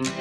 Hello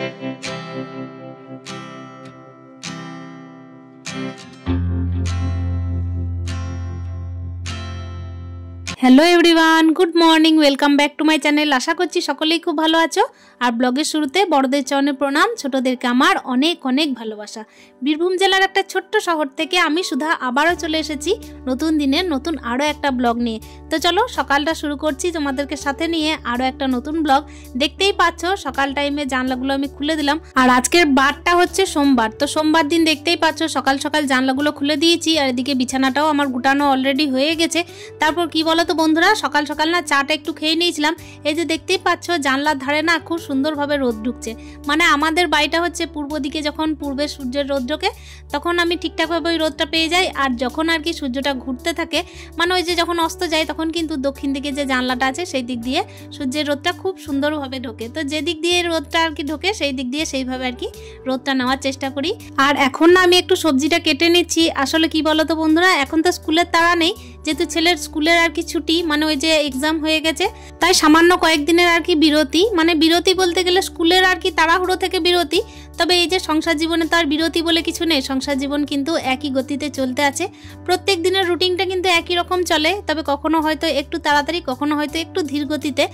everyone, good morning, welcome back to my channel. আশা করছি সকলেই খুব ভালো আছো। আর ব্লগের শুরুতে বড়দের চরণে প্রণাম, ছোটদেরকে আমার অনেক অনেক ভালোবাসা। বীরভূম জেলার একটা ছোট্ট শহর থেকে আমি সুধা আবারও চলে এসেছি নতুন দিনের নতুন আরও একটা ব্লগ নিয়ে। তো চলো সকালটা শুরু করছি তোমাদেরকে সাথে নিয়ে আরও একটা নতুন ব্লগ। দেখতেই পাচ্ছ সকাল টাইমে জানলাগুলো আমি খুলে দিলাম। আর আজকের বারটা হচ্ছে সোমবার, তো সোমবার দিন দেখতেই পাচ্ছ সকাল সকাল জানলাগুলো খুলে দিয়েছি। আর এদিকে বিছানাটাও আমার গুটানো অলরেডি হয়ে গেছে। তারপর কি বলো তো বন্ধুরা, সকাল সকাল না চাটা একটু খেয়ে নিয়েছিলাম। এই যে দেখতেই পাচ্ছ জানলার ধারে না খুব সুন্দরভাবে রোদ ঢুকছে। মানে আমাদের বাড়িটা হচ্ছে পূর্ব দিকে, যখন পূর্বে সূর্যের রোদ ঢোকে তখন আমি ঠিকঠাকভাবে ওই রোদটা পেয়ে যাই। আর যখন আর কি সূর্যটা ঘুরতে থাকে, মানে ওই যে যখন অস্ত যায়, তখন কিন্তু দক্ষিণ দিকে যে জানলাটা আছে সেই দিক দিয়ে সূর্যের রোদটা খুব সুন্দরভাবে ঢোকে। তো যে দিক দিয়ে রোদটা আর কি ঢোকে সেই দিক দিয়ে সেইভাবে আর কি রোদটা নেওয়ার চেষ্টা করি। আর এখন না আমি একটু সবজিটা কেটে নিচ্ছি। আসলে কি বলো তো বন্ধুরা, এখন তো স্কুলের তাড়া নেই, যেহেতু ছেলের স্কুলের আর কি ছুটি, মানে ওই যে এক্সাম হয়ে গেছে, তাই সামান্য কয়েকদিনের আর কি বিরতি। মানে বিরতি বলতে গেলে স্কুলের আর কি তাড়াহুড়ো থেকে বিরতি। তবে এই যে সংসার জীবনে তো আর বিরতি বলে কিছু নেই, সংসার জীবন কিন্তু একই গতিতে চলতে আছে। প্রত্যেক দিনের রুটিনটা কিন্তু একই রকম চলে, তবে কখনো হয়তো একটু তাড়াতাড়ি, কখনো হয়তো একটু ধীর গতিতে।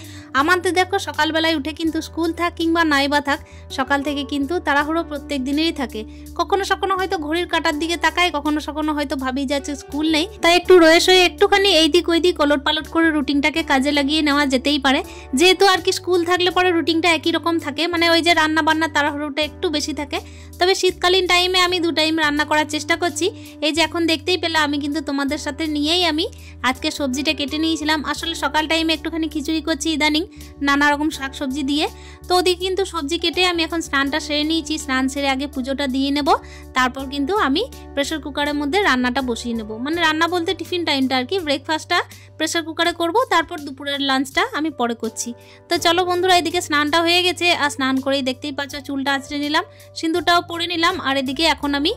আমাদের দেখো সকালবেলায় উঠে কিন্তু স্কুল থাক কিংবা নাই বা থাক, সকাল থেকে কিন্তু তাড়াহুড়ো প্রত্যেক দিনেরই থাকে। কখনো সখনো হয়তো ঘড়ির কাঁটার দিকে তাকাই, কখনো সখনো হয়তো ভাবি যাচ্ছে স্কুল নেই, তাই একটু রয়ে সয়ে একটুখানি এই দিক ওই দিক ওলট পালট করে রুটিনটাকে কাজে লাগিয়ে নেওয়া যেতেই পারে। যেহেতু আর কি স্কুল থাকলে পরে রুটিনটা একই রকম থাকে, মানে ওই যে রান্না বান্না তাড়াহুড়োটা একটু বেশি থাকে। তবে শীতকালীন টাইমে আমি 2 টাইম রান্না করার চেষ্টা করছি। এই যে এখন দেখতেই পেলে আমি কিন্তু তোমাদের সাথে নিয়েই আমি আজকে সবজিটা কেটে নিয়েছিলাম। আসলে সকাল টাইমে একটুখানি খিচুড়ি করছি ইদানিং নানা রকম শাক সবজি দিয়ে। তো ওদিকে কিন্তু সবজি কেটে আমি এখন স্নানটা সেরে নিয়েছি। স্নান সেরে আগে পুজোটা দিয়ে নেব, তারপর কিন্তু আমি প্রেসার কুকারের মধ্যে রান্নাটা বসিয়ে নেব। মানে রান্না বলতে টিফিন টাইমটা আর কি, ব্রেকফাস্টটা প্রেসার কুকারে করব, তারপর দুপুরের লাঞ্চটা আমি পরে করছি। তো চলো বন্ধুরা, এদিকে স্নানটা হয়ে গেছে। আর স্নান করেই দেখতেই পাচ্ছ চুলটা আঁচড়ে নিলাম, সিঁদুরটাও পরে নিলাম। আর এদিকে এখন আমি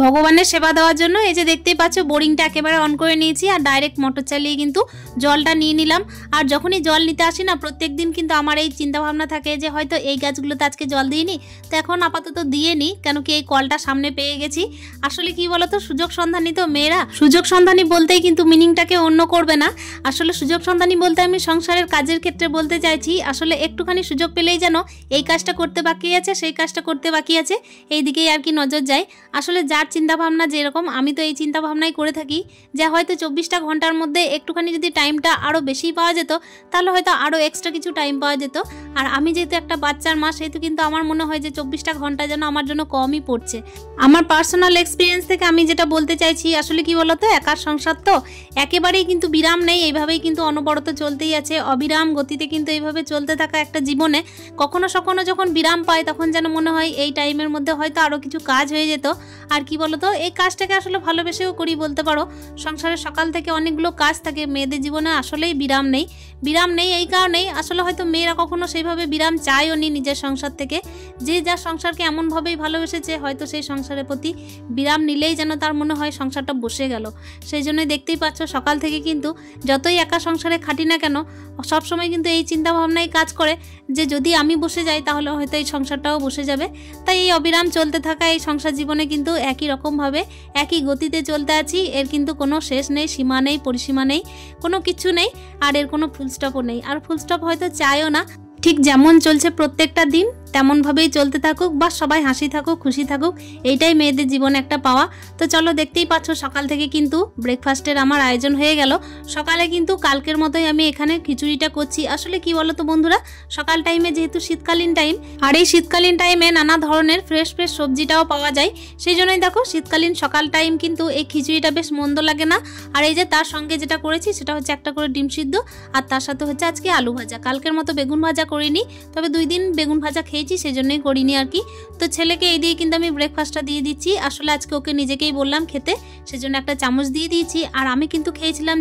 ভগবানের সেবা দেওয়ার জন্য এই যে দেখতেই পাচ্ছ বোরিংটা একেবারে অন করে নিয়েছি। আর ডাইরেক্ট মোটর চালিয়ে কিন্তু জলটা নিয়ে নিলাম। আর যখনই জল নিতে আসি না, প্রত্যেক দিন কিন্তু আমার এই চিন্তাভাবনা থাকে যে হয়তো এই গাছগুলোতে আজকে জল দিইনি, তো এখন আপাতত দিয়ে নিই, কেন কি এই কলটা সামনে পেয়ে গেছি। আসলে কি বলতো, সুযোগ সন্ধানী তো মেয়েরা, সুযোগ সন্ধানী বলতেই কিন্তু মিনিংটাকে অন্য করবে না। আসলে সুযোগ সন্ধানী বলতে আমি সংসারের কাজের ক্ষেত্রে বলতে চাইছি। আসলে একটুখানি সুযোগ পেলেই যেন এই কাজটা করতে বাকি আছে, সেই কাজটা করতে বাকি আছে, এই দিকেই আর কি নজর যায়। আসলে যার চিন্তাভাবনা যেরকম, আমি তো এই চিন্তাভাবনাই করে থাকি যে হয়তো 24টা ঘন্টার মধ্যে একটুখানি যদি টাইমটা আরও বেশি পাওয়া যেত, তাহলে হয়তো আরও এক্সট্রা কিছু টাইম পাওয়া যেত। আর আমি যেহেতু একটা বাচ্চার মা, সেহেতু কিন্তু আমার মনে হয় যে 24টা ঘন্টা যেন আমার জন্য কমই পড়ছে। আমার পার্সোনাল এক্সপিরিয়েন্স থেকে আমি যেটা বলতে চাইছি, আসলে কি বলতো, একার সংসার তো একেবারেই কিন্তু বিরাম নেই, এইভাবেই কিন্তু অনবরত চলতেই আছে, অবিরাম গতিতে কিন্তু এইভাবে চলতে থাকা একটা জীবনে কখনো সখনো যখন বিরাম পায়, তখন যেন মনে হয় এই টাইমের মধ্যে হয়তো আরও কিছু কাজ হয়ে যেত। আর কি বলতো, এই কাজটাকে আসলে ভালোবেসেও করি বলতে পারো। সংসারের সকাল থেকে অনেকগুলো কাজ থাকে, মেয়েদের জীবনে আসলেই বিরাম নেই। বিরাম নেই এই কারণেই, আসলে হয়তো মেয়েরা কখনো সেইভাবে বিরাম চায়ও নি নিজের সংসার থেকে। যে যার সংসারকে এমনভাবেই ভালোবেসেছে, হয়তো সেই সংসারের প্রতি বিরাম নিলেই যেন তার মনে হয় সংসারটা বসে গেল। সেই জন্যই দেখতেই পাচ্ছ সকাল থেকে কিন্তু যতই একা সংসারে খাটি না কেন, সবসময় কিন্তু এই চিন্তাভাবনাই কাজ করে যে যদি আমি বসে যাই তাহলে হয়তো এই সংসারটাও বসে যাবে। তাই এই অবিরাম চলতে থাকা এই সংসার জীবনে কিন্তু একই রকমভাবে একই গতিতে চলতে আছি। এর কিন্তু কোনো শেষ নেই, সীমা নেই, পরিসীমা নেই, কোনো কিছু নেই। আর এর কোনো ফুলস্টপও নেই, আর ফুলস্টপ হয়তো চাইও না। ঠিক যেমন চলছে প্রত্যেকটা দিন তেমনভাবেই চলতে থাকুক, বা সবাই হাসি থাকুক, খুশি থাকুক, এইটাই মেয়েদের জীবনে একটা পাওয়া। তো চলো দেখতেই পাচ্ছ সকাল থেকে কিন্তু ব্রেকফাস্টের আমার আয়োজন হয়ে গেল। সকালে কিন্তু কালকের মতোই আমি এখানে খিচুড়িটা করছি। আসলে কি বলো তো বন্ধুরা, সকাল টাইমে যেহেতু শীতকালীন টাইম, আর এই শীতকালীন টাইমে নানা ধরনের ফ্রেশ ফ্রেশ সবজিটাও পাওয়া যায়, সেই জন্যই দেখো শীতকালীন সকাল টাইম কিন্তু এই খিচুড়িটা বেশ মন্দ লাগে না। আর এই যে তার সঙ্গে যেটা করেছি সেটা হচ্ছে একটা করে ডিম সিদ্ধ, আর তার সাথে হচ্ছে আজকে আলু ভাজা। কালকের মতো বেগুন ভাজা করিনি, তবে 2 দিন বেগুন ভাজা খেয়েছি, সেজন্যই করিনি আর কি। তো ছেলেকে এই দিয়ে কিন্তু আমি ব্রেকফাস্টটা দিয়ে দিচ্ছি। আসলে আজকে ওকে নিজেকেই বললাম খেতে, সেজন্য একটা চামচ দিয়ে দিয়েছি। আর আমি কিন্তু খেয়েছিলাম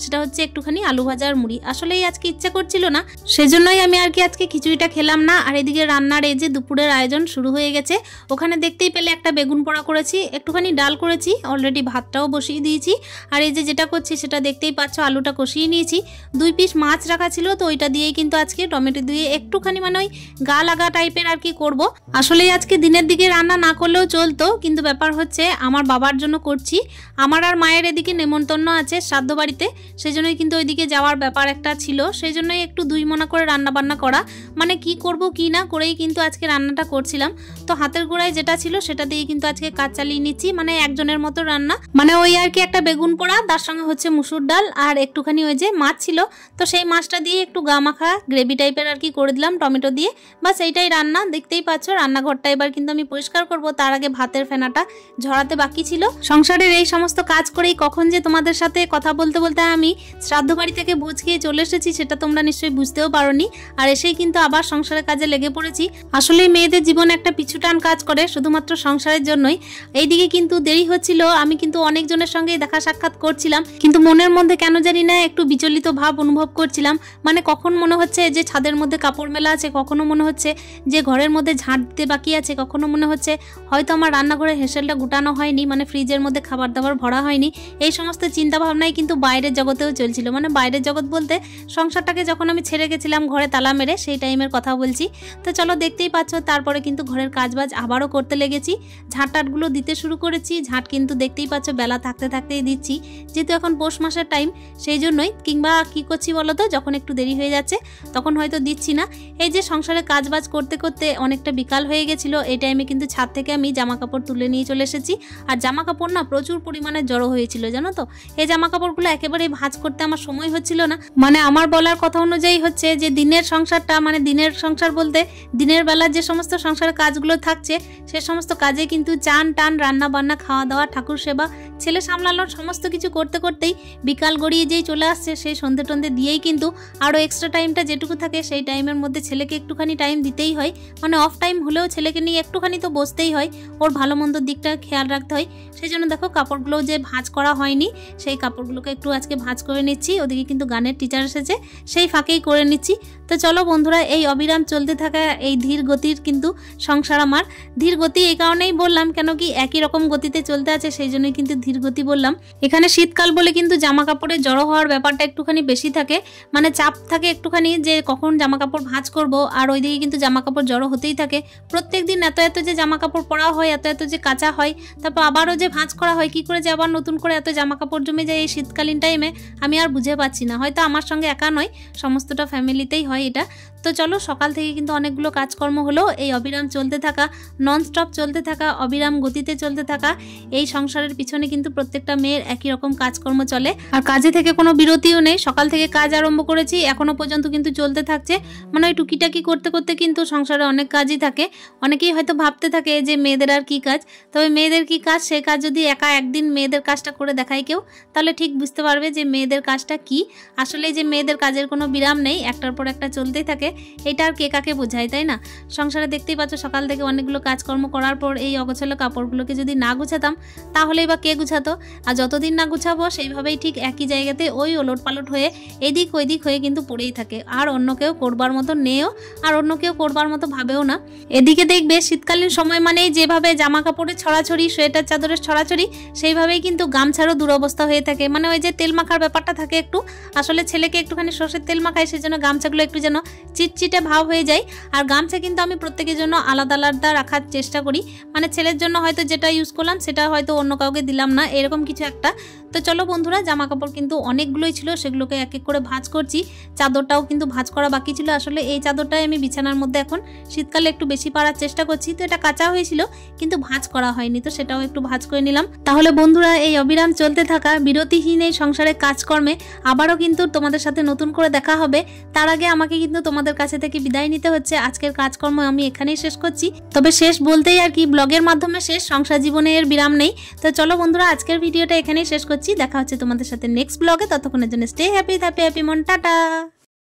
সেটা হচ্ছে একটুখানি আলু ভাজার মুড়ি। আসলেই আজকে ইচ্ছা করছিল না, সেজন্যই আমি আর কি আজকে খিচুড়িটা খেলাম না। আর এদিকে রান্নার এই যে দুপুরের আয়োজন শুরু হয়ে গেছে। ওখানে দেখতেই পেলে একটা বেগুন পোড়া করেছি, একটুখানি ডাল করেছি, অলরেডি ভাতটাও বসিয়ে দিয়েছি। আর এই যে যেটা করছি সেটা দেখতেই পাচ্ছ, আলুটা কষিয়ে নিয়েছি। 2 পিস মাছ রাখা ছিল, তো ওইটা দিয়েই কিন্তু আজকে টমেটো দিয়ে একটুখানি মানে ওই গা লাগাটা টাইপের আর কি করব। আসলে আজকে দিনের দিকে রান্না না করলেও চলতো, কিন্তু ব্যাপার হচ্ছে আমার বাবার জন্য করছি। আমার আর মায়ের এদিকে নেমন্তন্ন আছে শ্রাদ্ধ বাড়িতে, সেই জন্যই কিন্তু ওইদিকে যাওয়ার ব্যাপার একটা ছিল, সেই জন্যই একটু 2 মনা করে রান্না বান্না করা, মানে কি করব কি না করেই কিন্তু আজকে রান্নাটা করছিলাম। তো হাতের গোড়ায় যেটা ছিল সেটা দিয়ে কিন্তু আজকে কাজ চালিয়ে নিচ্ছি, মানে একজনের মতো রান্না, মানে ওই আর কি একটা বেগুন পোড়া, তার সঙ্গে হচ্ছে মুসুর ডাল আর একটুখানি ওই যে মাছ ছিল, তো সেই মাছটা দিয়ে একটু গা মাখা গ্রেভি টাইপের আর কি করে দিলাম টমেটো দিয়ে, বাস এইটাই রান্না। দেখতেই পাচ্ছ রান্নাঘরটা এবার কিন্তু আমি পরিষ্কার করব, তার আগে ভাতের ফেনাটা ঝরাতে বাকি ছিল। সংসারের এই সমস্ত কাজ করেই কখন যে তোমাদের সাথে কথা বলতে বলতে আমি শ্রাদ্ধ বাড়ি থেকে ভোজ খেয়ে চলে এসেছি সেটা তোমরা নিশ্চয়ই বুঝতেও পারোনি, আর এসেই কিন্তু আবার সংসারের কাজে লেগে পড়েছি। আসলে মেয়েদের জীবনে একটা পিছুটান কাজ করে শুধুমাত্র সংসারের জন্যই। এইদিকে কিন্তু দেরি হচ্ছিল, আমি কিন্তু অনেকজনের সঙ্গে দেখা সাক্ষাৎ করছিলাম, কিন্তু মনের মধ্যে কেন জানি না একটু বিচলিত ভাব অনুভব করছিলাম। মানে কখন মনে হচ্ছে যে ছাদের মধ্যে কাপড় মেলা আছে, কখনো মনে হচ্ছে যে ঘরের মধ্যে ঝাঁট দিতে বাকি আছে, কখনো মনে হচ্ছে হয়তো আমার রান্নাঘরের হেসেলটা গুটানো হয়নি, মানে ফ্রিজের মধ্যে খাবার দাবার ভরা হয়নি। এই সমস্ত চিন্তা ভাবনাই কিন্তু বাইরের জগতেও চলছিল, মানে বাইরের জগৎ বলতে সংসারটাকে যখন আমি ছেড়ে গেছিলাম ঘরে তালা মেরে, সেই টাইমের কথা বলছি। তো চলো দেখতেই পাচ্ছ তারপরে কিন্তু ঘরের কাজবাজ আবারও করতে লেগেছি, ঝাঁট টাটগুলো দিতে শুরু করেছি। ঝাঁট কিন্তু দেখতেই পাচ্ছ বেলা থাকতে থাকতেই দিচ্ছি, যেহেতু এখন পৌষ মাসের টাইম সেই জন্যই। কিংবা কি করছি বলো তো, যখন একটু দেরি হয়ে যাচ্ছে তখন হয়তো দিচ্ছি না। এই যে সংসারে কাজবাজ করতে করতে অনেকটা বিকাল হয়ে গেছিলো, এই টাইমে কিন্তু ছাদ থেকে আমি জামা কাপড় তুলে নিয়ে চলে এসেছি। আর জামা কাপড় না প্রচুর পরিমাণে জড়ো হয়েছিল জানো তো, এই জামা কাপড়গুলো একেবারেই ভাঁজ করতে আমার সময় হচ্ছিল না। মানে আমার বলার কথা অনুযায়ী হচ্ছে যে দিনের সংসারটা, মানে দিনের সংসার বলতে দিনের বেলার যে সমস্ত সংসারের কাজগুলো থাকছে সে সমস্ত কাজে কিন্তু চান টান রান্না বান্না খাওয়া দাওয়া ঠাকুর সেবা ছেলে সামলানোর সমস্ত কিছু করতে করতেই বিকাল গড়িয়ে যেই চলে আসছে, সেই সন্ধে টন্ধে দিয়েই কিন্তু আরও এক্সট্রা টাইমটা যেটুকু থাকে সেই টাইমের মধ্যে ছেলেকে একটুখানি টাইম দিতেই হয়। মানে অফ টাইম হলেও ছেলেকে নিয়ে একটুখানি তো বসতেই হয়, ওর ভালো মন্দর দিকটা খেয়াল রাখতে হয়। সেই জন্য দেখো কাপড়গুলো যে ভাঁজ করা হয়নি সেই কাপড়গুলোকে একটু আজকে ভাঁজ করে নিচ্ছি। ওদিকে কিন্তু গানের টিচার এসেছে, সেই ফাঁকেই করে নিচ্ছি। তো চলো বন্ধুরা, এই অবিরাম চলতে থাকা এই ধীর গতির কিন্তু সংসার আমার। ধীর গতি এই কারণেই বললাম, কেন কি একই রকম গতিতে চলতে আছে সেই জন্যই কিন্তু ধীর গতি বললাম। এখানে শীতকাল বলে কিন্তু জামা কাপড়ে জড়ো হওয়ার ব্যাপারটা একটুখানি বেশি থাকে, মানে চাপ থাকে একটুখানি যে কখন জামা কাপড় ভাঁজ করব, আর ওইদিকে কিন্তু জামা কাপড় জড়ো হতেই থাকে। প্রত্যেক দিন এত এত যে জামা কাপড় পরা হয়, এত এত যে কাচা হয়, তারপর আবারও যে ভাঁজ করা হয়, কি করে যে আবার নতুন করে এত জামা কাপড় জমে যায় এই শীতকালীন টাইমে আমি আর বুঝে পাচ্ছি না। হয়তো আমার সঙ্গে একা নয়, সমস্তটা ফ্যামিলিতেই হয় এটা। তো চলো সকাল থেকে কিন্তু অনেকগুলো কাজকর্ম হলো, এই অবিরাম চলতে থাকা, ননস্টপ চলতে থাকা, অবিরাম গতিতে চলতে থাকা এই সংসারের পিছনে কিন্তু প্রত্যেকটা মেয়ের একই রকম কাজকর্ম চলে, আর কাজে থেকে কোনো বিরতিও নেই। সকাল থেকে কাজ আরম্ভ করেছি, এখনো পর্যন্ত কিন্তু চলতে থাকছে। মানে ওই টুকিটাকি করতে করতে কিন্তু সংসারে অনেক কাজই থাকে। অনেকেই হয়তো ভাবতে থাকে যে মেয়েদের আর কি কাজ, তবে মেয়েদের কি কাজ, সে কাজ যদি একা একদিন মেয়েদের কাজটা করে দেখায় কেউ, তাহলে ঠিক বুঝতে পারবে যে মেয়েদের কাজটা কি। আসলে যে মেয়েদের কাজের কোনো বিরাম নেই, একটার পর একটা চলতেই থাকে। এটা আর কে কাকে বোঝায়, তাই না? সংসারে দেখতেই পাচ্ছ সকাল থেকে অনেকগুলো কাজকর্ম করার পর এই অগোছালো কাপড়গুলোকে যদি না গুছাতাম তাহলেই বা কে গুছাতো? আর যতদিন না গুছাবো সেইভাবেই ঠিক একই জায়গাতে ওই ওলট পালট হয়ে এদিক ওইদিক হয়ে কিন্তু পড়েই থাকে, আর অন্য কেউ করবার মতো নেও, আর অন্য কেউ করবার মতো ভাবেও না। এদিকে দেখবে শীতকালীন সময় মানেই যেভাবে জামা কাপড়ের ছড়াছড়ি, সোয়েটার চাদরের ছড়াছড়ি, সেইভাবেই কিন্তু গামছারও দুরবস্থা হয়ে থাকে। মানে ওই যে তেল মাখার ব্যাপারটা থাকে একটু, আসলে ছেলেকে একটুখানি সর্ষের তেল মাখায়, সেজন্য গামছাগুলো একটু যেন চিটচিটে ভাব হয়ে যায়। আর গামছা কিন্তু আমি প্রত্যেকের জন্য আলাদা আলাদা রাখার চেষ্টা করি, মানে ছেলের জন্য হয়তো যেটা ইউজ করলাম সেটা হয়তো অন্য কাউকে দিলাম না, এরকম কিছু একটা। তো চলো বন্ধুরা, জামা কাপড় কিন্তু অনেকগুলোই ছিল, সেগুলোকে এক এক করে ভাঁজ করছি। চাদরটাও কিন্তু ভাঁজ করা বাকি ছিল। আসলে এই চাদরটাই আমি বিছানার মধ্যে এখন শীতকালে একটু বেশি পারার চেষ্টা করছি। তো এটা কাঁচা হয়েছিল কিন্তু ভাঁজ করা হয়নি, তো সেটাও একটু ভাঁজ করে নিলাম। তাহলে বন্ধুরা, এই অবিরাম চলতে থাকা বিরতিহীন এই সংসারের কাজকর্মে আবারও কিন্তু তোমাদের সাথে নতুন করে দেখা হবে। তার আগে আমাকে কিন্তু তোমাদের কাছে থেকে বিদায় নিতে হচ্ছে। আজকের কাজকর্ম আমি এখানেই শেষ করছি, তবে শেষ বলতেই আর কি ব্লগের মাধ্যমে শেষ, সংসার জীবনে এর বিরাম নেই। তো চলো বন্ধুরা, আজকের ভিডিওটা এখানেই শেষ করছি। দেখা হচ্ছে তোমাদের সাথে নেক্সট ব্লগে। ততক্ষণের জন্য স্টে হ্যাপি, হ্যাপি হ্যাপি মন, টাটা।